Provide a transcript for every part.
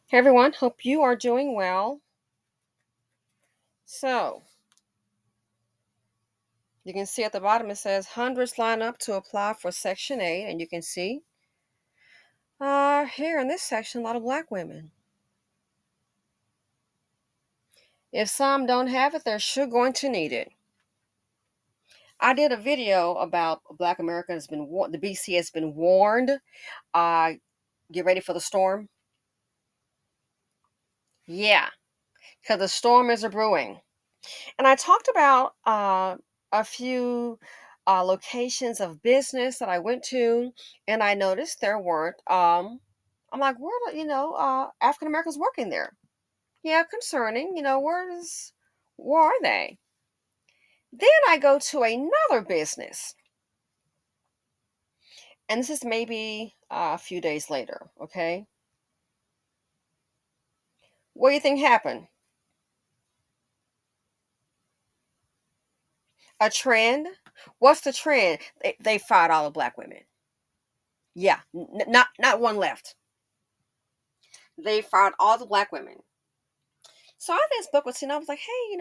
Hey everyone, hope you are doing well. So, you can see at the bottom it says hundreds line up to apply for Section 8, and you can see here in this section a lot of black women. If some don't have it, they're sure going to need it. I did a video about Black America has been the BC has been warned. Uh, get ready for the storm. Yeah, because the storm is a brewing. And I talked about a few locations of business that I went to, and I noticed there weren't. I'm like, where African Americans working there? Yeah, concerning. Where are they? Then I go to another business, and this is maybe a few days later. Okay, what do you think happened? A trend? What's the trend? They fired all the black women. Yeah, not one left. They fired all the black women. So I just spoke with Tina. I was like, hey,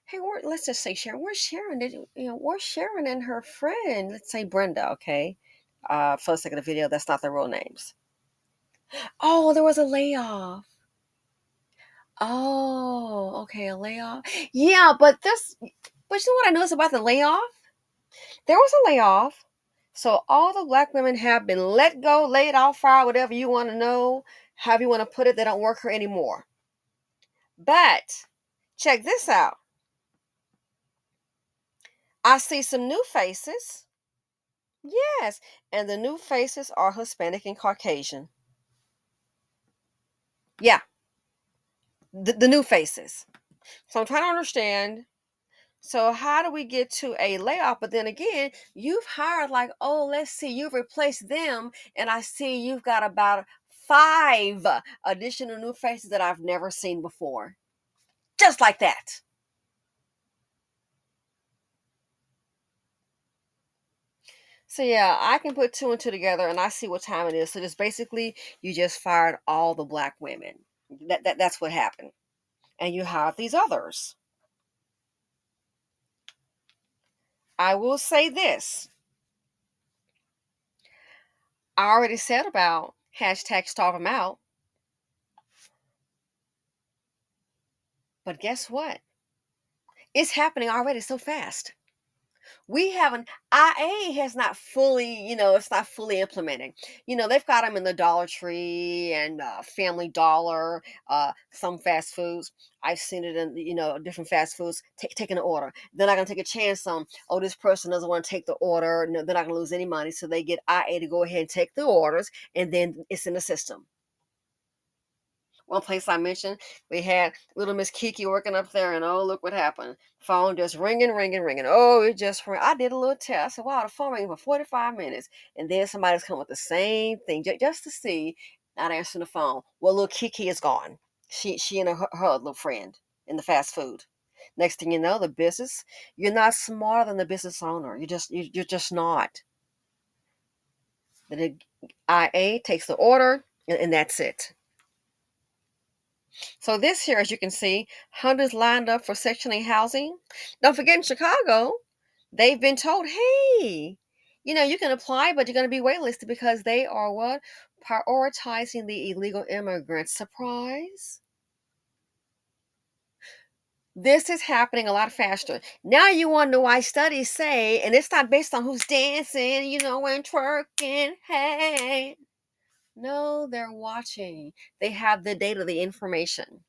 hey, let's just say Sharon. Where's Sharon? Where's Sharon and her friend? Let's say Brenda, okay? For the sake of the video, that's not their real names. Oh, there was a layoff. Oh, okay, a layoff. Yeah, but you know what I noticed about the layoff? There was a layoff. So all the black women have been let go, laid off, fired, whatever you want to know, however you want to put it. They don't work here anymore. But check this out. I see some new faces. Yes, and the new faces are Hispanic and Caucasian. Yeah, the new faces. So I'm trying to understand. So how do we get to a layoff? But then again, you've hired like, oh, let's see, you've replaced them, and I see you've got about five additional new faces that I've never seen before. Just like that. So yeah, I can put two and two together and I see what time it is. So just basically you just fired all the black women. That's what happened. And you hired these others. I will say this. I already said about hashtag starve them out, but guess what? It's happening already so fast. We haven't IA has not fully, it's not fully implemented. They've got them in the Dollar Tree and Family Dollar, some fast foods. I've seen it in, different fast foods taking an order. They're not going to take a chance on, oh, this person doesn't want to take the order. No, they're not going to lose any money. So they get IA to go ahead and take the orders, and then it's in the system. One place I mentioned, we had little Miss Kiki working up there, and oh, look what happened. Phone just ringing, ringing, ringing. Oh, it just rang. I did a little test. I said, wow, the phone rang for 45 minutes. And then somebody's come with the same thing just to see, not answering the phone. Well, little Kiki is gone. She and her little friend in the fast food. Next thing you know, the business, you're not smarter than the business owner. You're just not. The IA takes the order, and that's it. So this here, as you can see, hundreds lined up for Section 8 housing. Don't forget in Chicago, they've been told, hey, you can apply, but you're going to be waitlisted because they are what? Prioritizing the illegal immigrants. Surprise. This is happening a lot faster. Now you wonder why studies say, and it's not based on who's dancing, and twerking, hey. No, they're watching. They have the data, the information.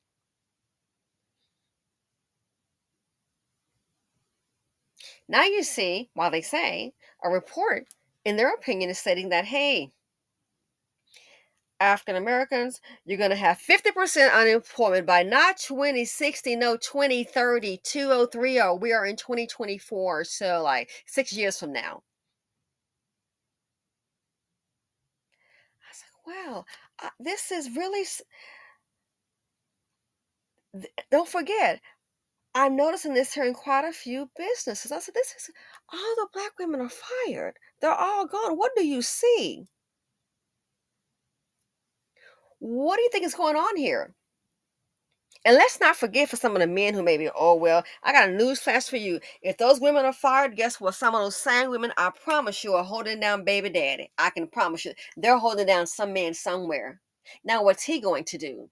Now you see, while they say, a report, in their opinion, is stating that, hey, African Americans, you're going to have 50% unemployment by not 2060, no, 2030, 2030. We are in 2024, so like 6 years from now. I was like, wow, this is really, don't forget, I'm noticing this here in quite a few businesses. I said, this is, all the black women are fired. They're all gone. What do you see? What do you think is going on here? And let's not forget for some of the men who may be, oh, well, I got a news flash for you. If those women are fired, guess what? Some of those same women, I promise you, are holding down baby daddy. I can promise you. They're holding down some man somewhere. Now, what's he going to do?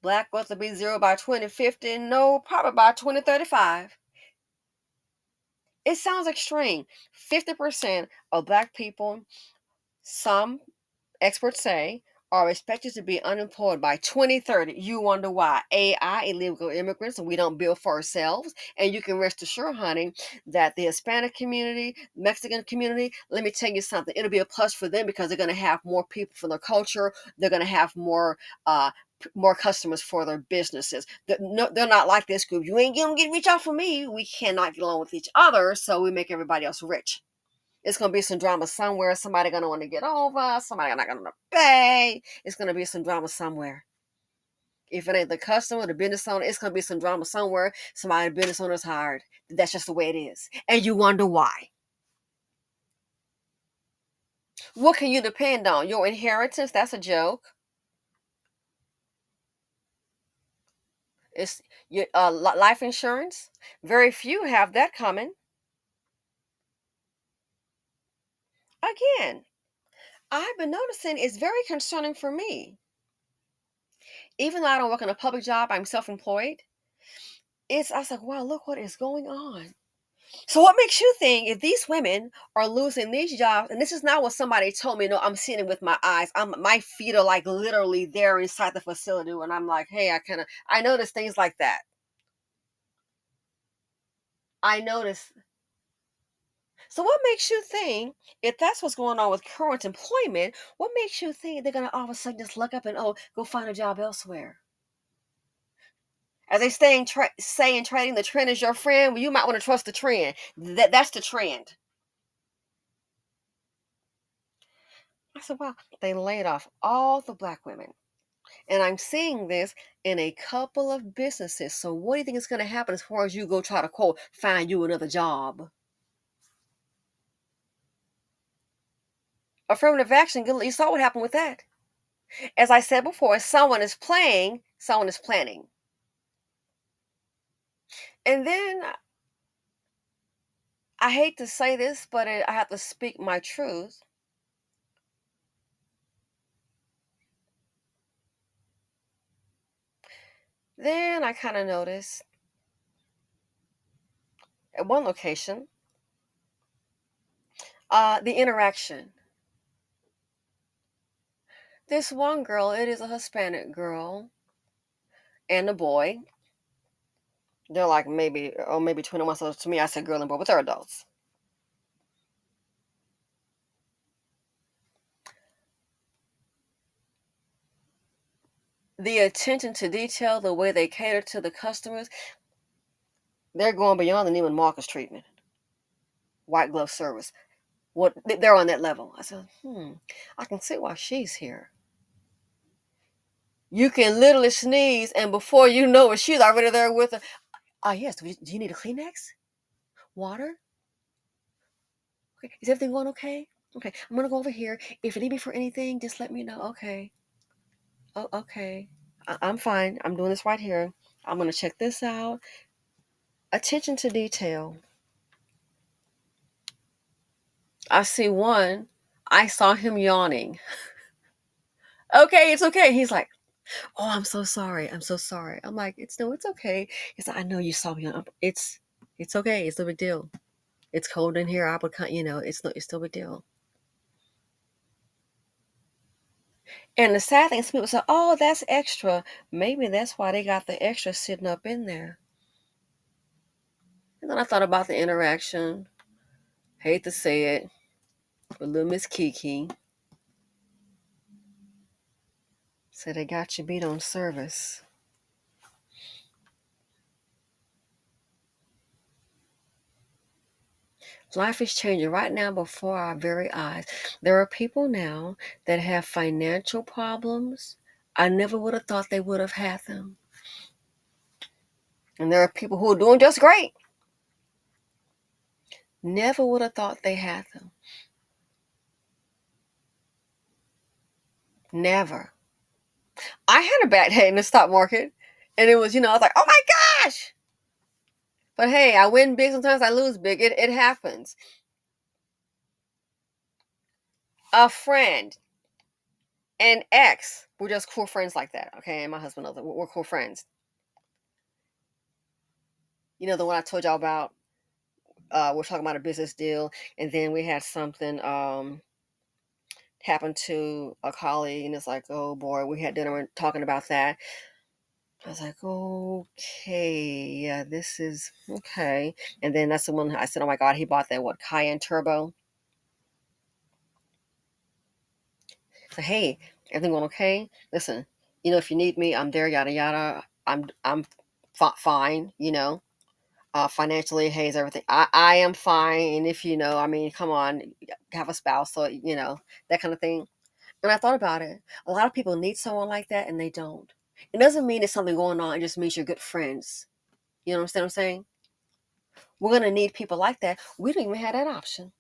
Black wealth will be zero by 2050. No, probably by 2035. It sounds extreme. 50% of black people, some experts say, are expected to be unemployed by 2030. You wonder why? AI, illegal immigrants, and we don't build for ourselves. And you can rest assured, honey, that the Hispanic community, Mexican community, let me tell you something, it'll be a plus for them because they're going to have more people from their culture. They're going to have uh, more customers for their businesses. They're not like this group. You ain't gonna get rich off of me. We cannot get along with each other, so we make everybody else rich. It's gonna be some drama somewhere. Somebody gonna want to get over. Somebody not gonna pay. It's gonna be some drama somewhere. If it ain't the customer, the business owner, it's gonna be some drama somewhere. Somebody, business owner's hired. That's just the way it is, and you wonder why. What can you depend on? Your inheritance? That's a joke. It's your life insurance. Very few have that coming. Again, I've been noticing it's very concerning for me. Even though I don't work in a public job, I'm self-employed. I was like, wow, look what is going on. So what makes you think if these women are losing these jobs, and this is not what somebody told me, no, I'm seeing it with my eyes. My feet are like literally there inside the facility, and I'm like, hey, I notice things like that. I notice. So what makes you think if that's what's going on with current employment, what makes you think they're gonna all of a sudden just look up and go find a job elsewhere? As they saying trading the trend is your friend, well, you might want to trust the trend. That's the trend. I said, wow, they laid off all the black women. And I'm seeing this in a couple of businesses. So what do you think is going to happen as far as you go try to quote find you another job? Affirmative action, you saw what happened with that. As I said before, someone is playing, someone is planning. And then I hate to say this, but I have to speak my truth. Then I kind of noticed at one location, the interaction. This one girl, it is a Hispanic girl and a boy. They're like maybe 21. So to me, I said girl and boy, but they're adults. The attention to detail, the way they cater to the customers, they're going beyond the Neiman Marcus treatment, white glove service. What they're on that level. I said, I can see why she's here. You can literally sneeze, and before you know it, she's already there with her. Ah, yes. Do you need a Kleenex? Water? Okay. Is everything going okay? Okay. I'm gonna go over here. If you need me for anything, just let me know. Okay. Oh, okay. I'm fine. I'm doing this right here. I'm gonna check this out. Attention to detail. I see one. I saw him yawning. Okay, it's okay. He's like, oh, I'm so sorry. I'm so sorry. I'm like, it's okay. He's like, I know you saw me. It's okay. It's no big deal. It's cold in here. I would, it's no big deal. And the sad thing is, people say, oh, that's extra. Maybe that's why they got the extra sitting up in there. And then I thought about the interaction. Hate to say it, but little Miss Kiki said they got you beat on service. Life is changing right now before our very eyes. There are people now that have financial problems. I never would have thought they would have had them. And there are people who are doing just great. Never would have thought they had them. Never. I had a bad day in the stock market, and it was, I was like, oh my gosh. But hey, I win big. Sometimes I lose big. It happens. A friend, an ex, we're just cool friends like that. Okay, and my husband knows that we're cool friends. The one I told y'all about. We're talking about a business deal, and then we had something happen to a colleague, and it's like, oh boy, we had dinner and talking about that. I was like, okay, yeah, this is okay. And then that's the one I said, oh my God, he bought that, what, Cayenne Turbo? So, hey, everything going okay? Listen, if you need me, I'm there, yada, yada. I'm fine, financially, hey, is everything. I am fine. And if I mean, come on, have a spouse, so, that kind of thing. And I thought about it. A lot of people need someone like that, and they don't. It doesn't mean there's something going on. It just means you're good friends. You understand what I'm saying? We're going to need people like that. We don't even have that option.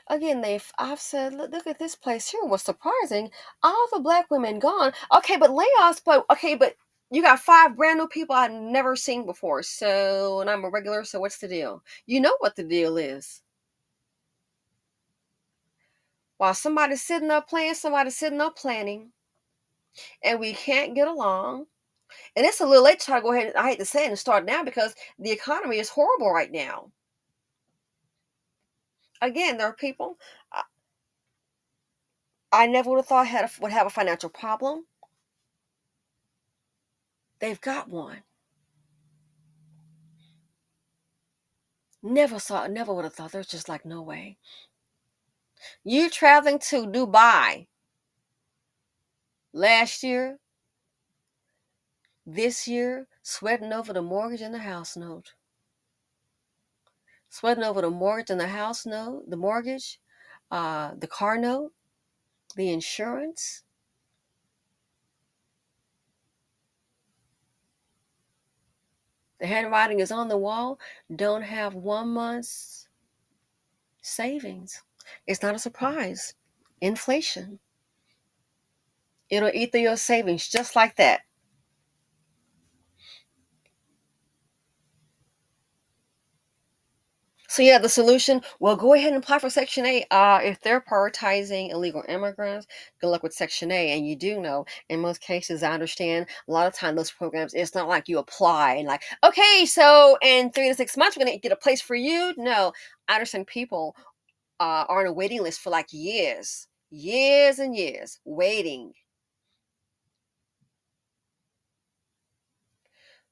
Again, I've said, look at this place here. What's surprising? All the black women gone. Okay, but layoffs. But okay, but you got 5 brand new people I've never seen before. So, and I'm a regular. So what's the deal? You know what the deal is. While somebody's sitting up playing, somebody's sitting up planning, and we can't get along. And it's a little late to try to go ahead and, I hate to say it, and start now because the economy is horrible right now. Again, there are people I never would have thought would have a financial problem. They've got one. Never would have thought. There's just like no way. You traveling to Dubai last year, this year, sweating over the mortgage and the house note. Sweating over the mortgage and the house note, the mortgage, the car note, the insurance. The handwriting is on the wall. Don't have 1 month's savings. It's not a surprise. Inflation. It'll eat through your savings just like that. So yeah, the solution, well, go ahead and apply for Section 8. If they're prioritizing illegal immigrants, good luck with Section 8. And you do know, in most cases, I understand, a lot of time those programs, it's not like you apply and like, okay, so in 3 to 6 months, we're going to get a place for you. No, I understand people are on a waiting list for like years and years, waiting.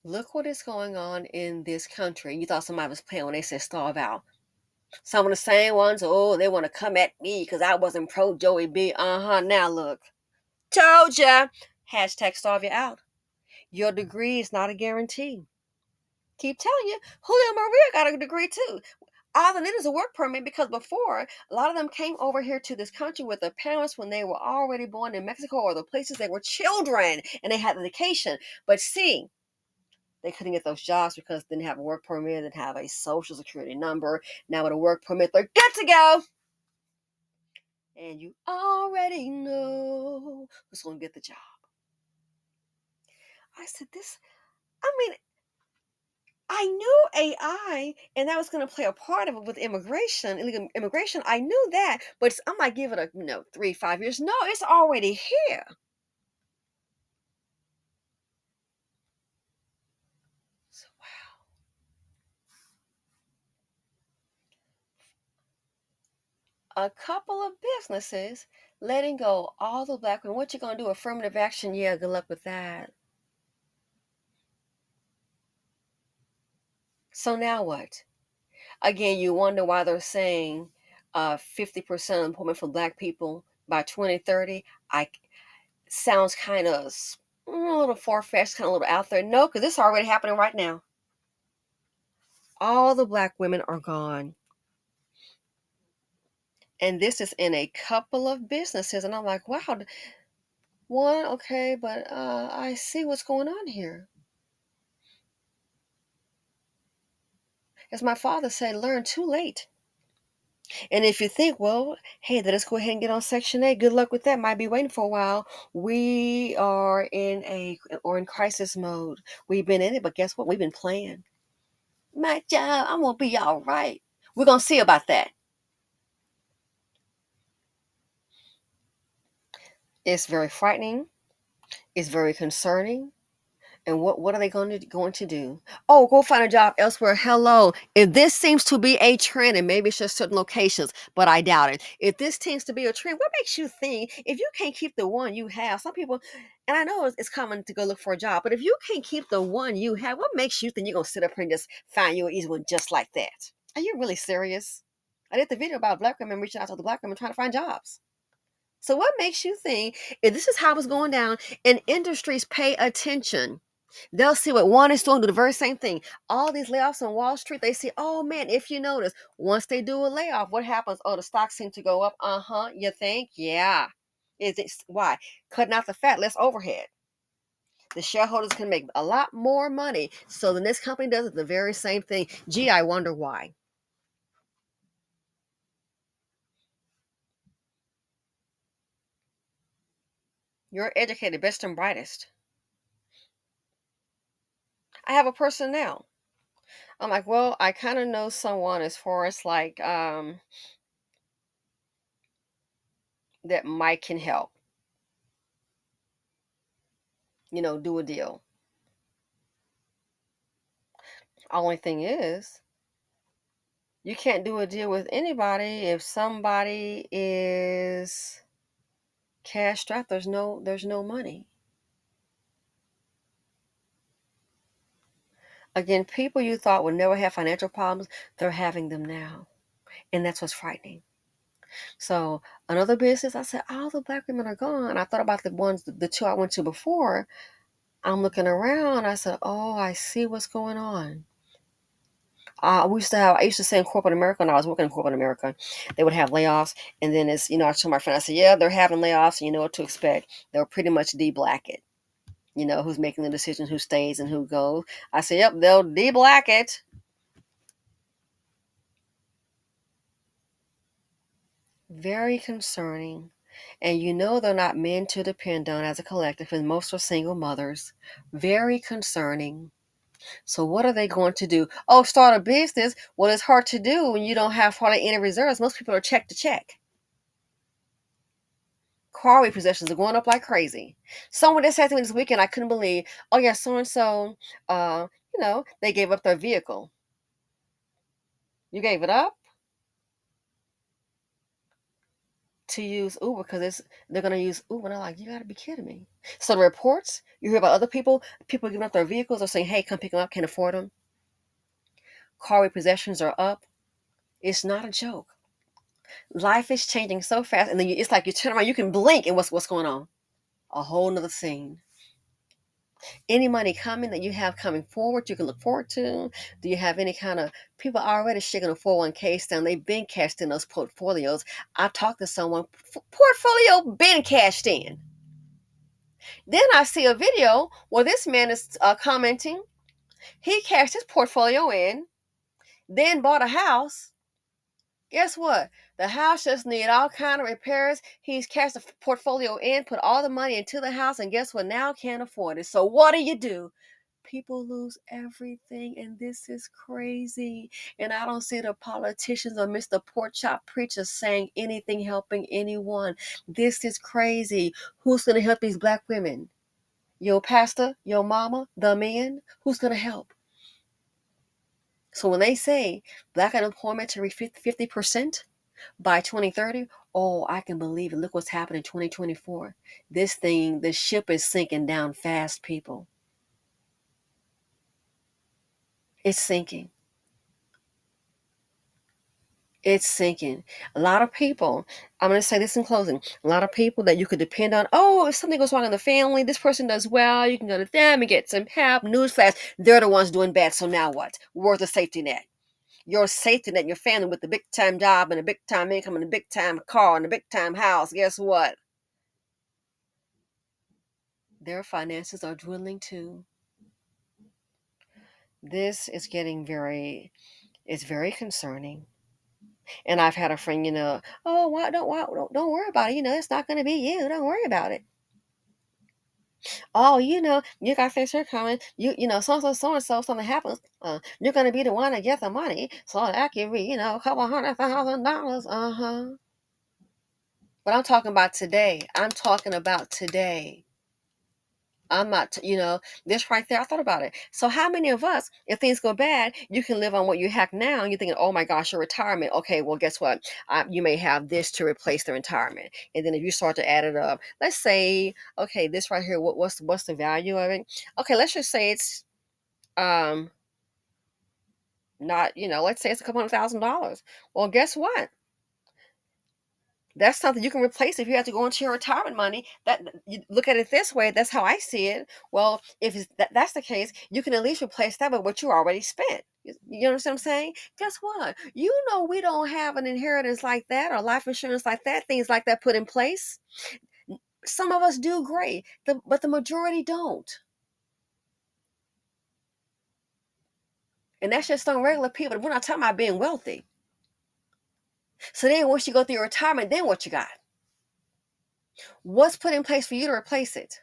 Look what is going on in this country. You thought somebody was playing when they said starve out. Some of the same ones, oh, they want to come at me because I wasn't pro Joey B. Now look. Told ya. Hashtag starve you out. Your degree is not a guarantee. Keep telling you, Julio Maria got a degree too. All they need is a work permit because before, a lot of them came over here to this country with their parents when they were already born in Mexico or the places they were children and they had education. But see, they couldn't get those jobs because they didn't have a work permit, didn't have a social security number. Now with a work permit, they're good to go. And you already know who's going to get the job. I said, I mean, I knew AI and that was going to play a part of it with immigration, illegal immigration. I knew that, but I might give it 3, 5 years. No, it's already here. So, wow. A couple of businesses letting go all the black women. What you going to do? Affirmative action? Yeah, good luck with that. So now what? Again, you wonder why they're saying 50% employment for black people by 2030. I sounds kind of a little far-fetched, kind of a little out there. No, because it's already happening right now. All the black women are gone. And this is in a couple of businesses. And I'm like, wow, one, okay, but I see what's going on here. As my father said, learn too late. And if you think, well, hey, let us go ahead and get on Section 8. Good luck with that. Might be waiting for a while. We are in crisis mode. We've been in it, but guess what? We've been playing. My job, I'm gonna be all right. We're gonna see about that. It's very frightening. It's very concerning. And what are they going to do? Oh, go find a job elsewhere. Hello. If this seems to be a trend, and maybe it's just certain locations, but I doubt it. If this seems to be a trend, what makes you think if you can't keep the one you have? Some people, and I know it's common to go look for a job, but if you can't keep the one you have, what makes you think you're gonna sit up here and just find you an easy one just like that? Are you really serious? I did the video about black women reaching out to the black women trying to find jobs. So what makes you think if this is how it's going down and industries pay attention? They'll see what one is doing, do the very same thing. All these layoffs on Wall Street, they see, oh man, if you notice, once they do a layoff, what happens? Oh, the stocks seem to go up. Uh-huh. You think? Yeah. Is it why? Cutting out the fat, less overhead. The shareholders can make a lot more money. So the next company does it the very same thing. Gee, I wonder why. You're educated, best and brightest. I have a person now. I'm like, well, I kind of know someone as far as like that might can help, do a deal. Only thing is, you can't do a deal with anybody if somebody is cash strapped. There's no money. Again, people you thought would never have financial problems, they're having them now. And that's what's frightening. So another business, I said, all the black women are gone. I thought about the two I went to before. I'm looking around. I said, oh, I see what's going on. I used to say in corporate America when I was working in corporate America, they would have layoffs. And then I told my friend, I said, yeah, they're having layoffs. And you know what to expect. They'll pretty much de-black it. Who's making the decision, who stays and who goes. I said, yep, they'll de-black it. Very concerning. And they're not men to depend on as a collective, and most are single mothers. Very concerning. So what are they going to do? Oh, start a business. Well, it's hard to do when you don't have hardly any reserves. Most people are check to check. Car repossessions are going up like crazy. Someone that said to me this weekend, I couldn't believe, oh yeah, so and so, they gave up their vehicle. You gave it up to use Uber because they're gonna use Uber. And I'm like, you gotta be kidding me. So the reports you hear about other people giving up their vehicles or saying, hey, come pick them up, can't afford them. Car repossessions are up. It's not a joke. Life is changing so fast, and then it's like you turn around, you can blink, and what's going on? A whole nother scene. Any money coming that you have coming forward, you can look forward to? Do you have any kind of people already shaking a 401k down? They've been cashed in those portfolios. I talked to someone, portfolio been cashed in. Then I see a video where this man is commenting. He cashed his portfolio in, then bought a house. Guess what? The house just need all kind of repairs. He's cashed the portfolio in, put all the money into the house, and guess what? Now can't afford it. So what do? People lose everything, and this is crazy. And I don't see the politicians or Mr. Pork Chop preachers saying anything helping anyone. This is crazy. Who's going to help these black women? Your pastor, your mama, the men? Who's going to help? So when they say black unemployment to reach 50% by 2030, oh, I can believe it. Look what's happening in 2024. The ship is sinking down fast, people. It's sinking. It's sinking. A lot of people, I'm going to say this in closing, a lot of people that you could depend on, oh, if something goes wrong in the family, this person does well, you can go to them and get some help. Newsflash, they're the ones doing bad. So now what? Where's the safety net? Your safety net, your family with the big time job and a big time income and a big time car and a big time house, guess what? Their finances are dwindling too. This is getting very, It's very concerning. And I've had a friend, oh, don't worry about it. It's not going to be you. Don't worry about it. Oh, you got this here coming. So and so, something happens. You're going to be the one to get the money. So that could be, a couple $100,000. But I'm talking about today. I'm talking about today. I'm not, this right there, I thought about it. So how many of us, if things go bad, you can live on what you have now and you're thinking, oh my gosh, your retirement. Okay, well, guess what? You may have this to replace the retirement. And then if you start to add it up, let's say, okay, this right here, what's the value of it? Okay, let's just say it's not, let's say it's a couple $100,000. Well, guess what? That's something you can replace if you have to go into your retirement money. That you look at it this way, that's how I see it. Well, if that's the case, you can at least replace that with what you already spent. You understand what I'm saying? Guess what? We don't have an inheritance like that or life insurance like that, things like that put in place. Some of us do great, but the majority don't. And that's just on regular people. We're not talking about being wealthy. So then once you go through your retirement, then what you got? What's put in place for you to replace it?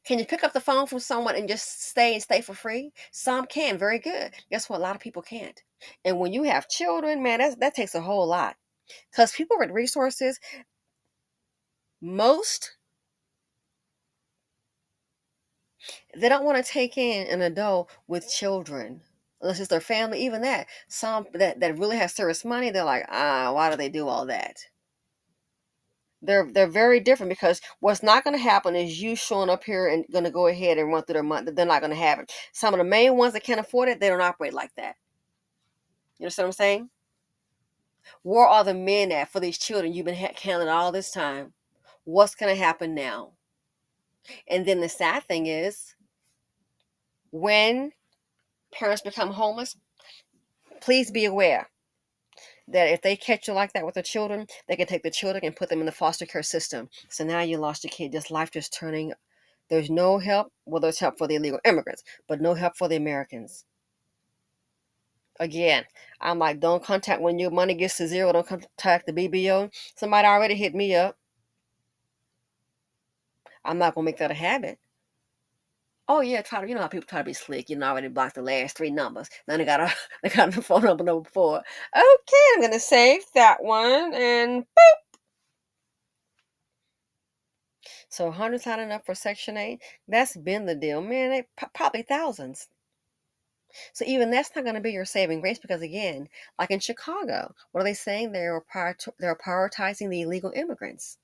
Can you pick up the phone from someone and just stay for free? Some can, very good. Guess what? A lot of people can't. And when you have children, man, that takes a whole lot. Because people with resources, most they don't want to take in an adult with children. Unless it's their family, even that. Some that really have serious money, they're like, why do they do all that? They're very different because what's not going to happen is you showing up here and going to go ahead and run through their money. They're not going to have it. Some of the main ones that can't afford it, they don't operate like that. You understand what I'm saying? Where are the men at for these children you've been handling all this time? What's going to happen now? And then the sad thing is, when parents become homeless, please be aware that if they catch you like that with the children, they can take the children and put them in the foster care system. So now you lost your kid. Just life just turning. There's no help. Well, there's help for the illegal immigrants, but no help for the Americans. Again, I'm like, don't contact when your money gets to zero. Don't contact the BBO. Somebody already hit me up. I'm not gonna make that a habit. Oh yeah, try to how people try to be slick. Already blocked the last three numbers. Now they got a they got the phone number 4. Okay, I'm gonna save that one and so 100 signing up for Section 8. That's been the deal, man. Probably thousands. So even that's not going to be your saving grace because again, like in Chicago, what are they saying? They're prioritizing the illegal immigrants.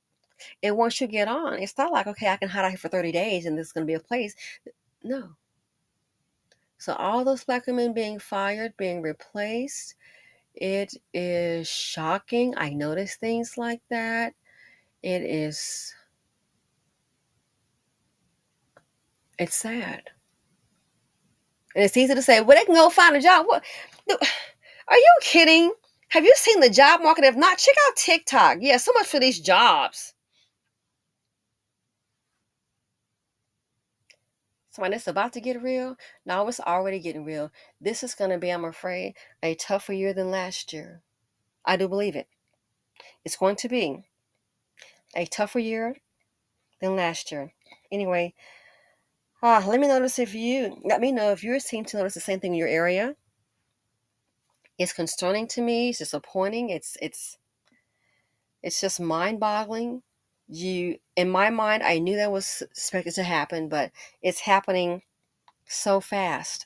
And once you get on, it's not like okay, I can hide out here for 30 days and this is going to be a place. No. So all those black women being fired, being replaced, it is shocking. I notice things like that. It's sad. And it's easy to say, well, they can go find a job. What? Are you kidding? Have you seen the job market? If not, check out TikTok. Yeah, so much for these jobs. So when it's about to get real, now it's already getting real. This is going to be, I'm afraid, a tougher year than last year. I do believe it. It's going to be a tougher year than last year. Anyway, let me let me know if you seem to notice the same thing in your area. It's concerning to me. It's disappointing. It's just mind-boggling. In my mind, I knew that was expected to happen, but it's happening so fast.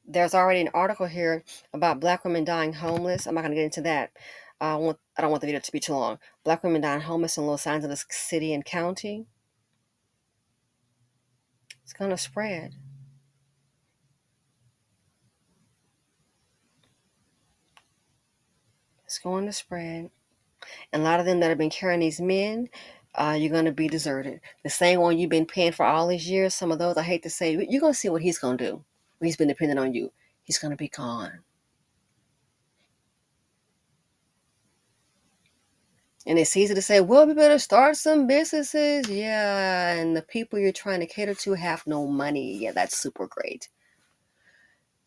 There's already an article here about black women dying homeless. I'm not going to get into that. I don't want the video to be too long. Black women dying homeless in Los Angeles City and County. It's going to spread. It's going to spread. And a lot of them that have been carrying these men, you're going to be deserted. The same one you've been paying for all these years, some of those, I hate to say, you're going to see what he's going to do when he's been dependent on you. He's going to be gone. And it's easy to say, well, we better start some businesses. Yeah, and the people you're trying to cater to have no money. Yeah, that's super great.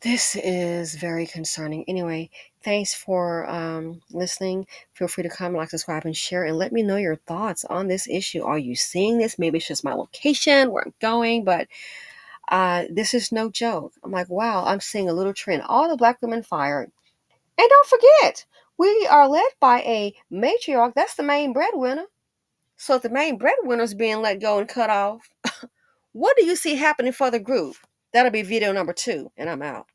This is very concerning. Anyway, thanks for listening. Feel free to comment, like, subscribe, and share, and let me know your thoughts on this issue. Are you seeing this? Maybe it's just my location where I'm going, but this is no joke. I'm like, wow, I'm seeing a little trend. All the black women fired. And don't forget, we are led by a matriarch. That's the main breadwinner. So if the main breadwinner is being let go and cut off, what do you see happening for the group? That'll be video number 2, and I'm out.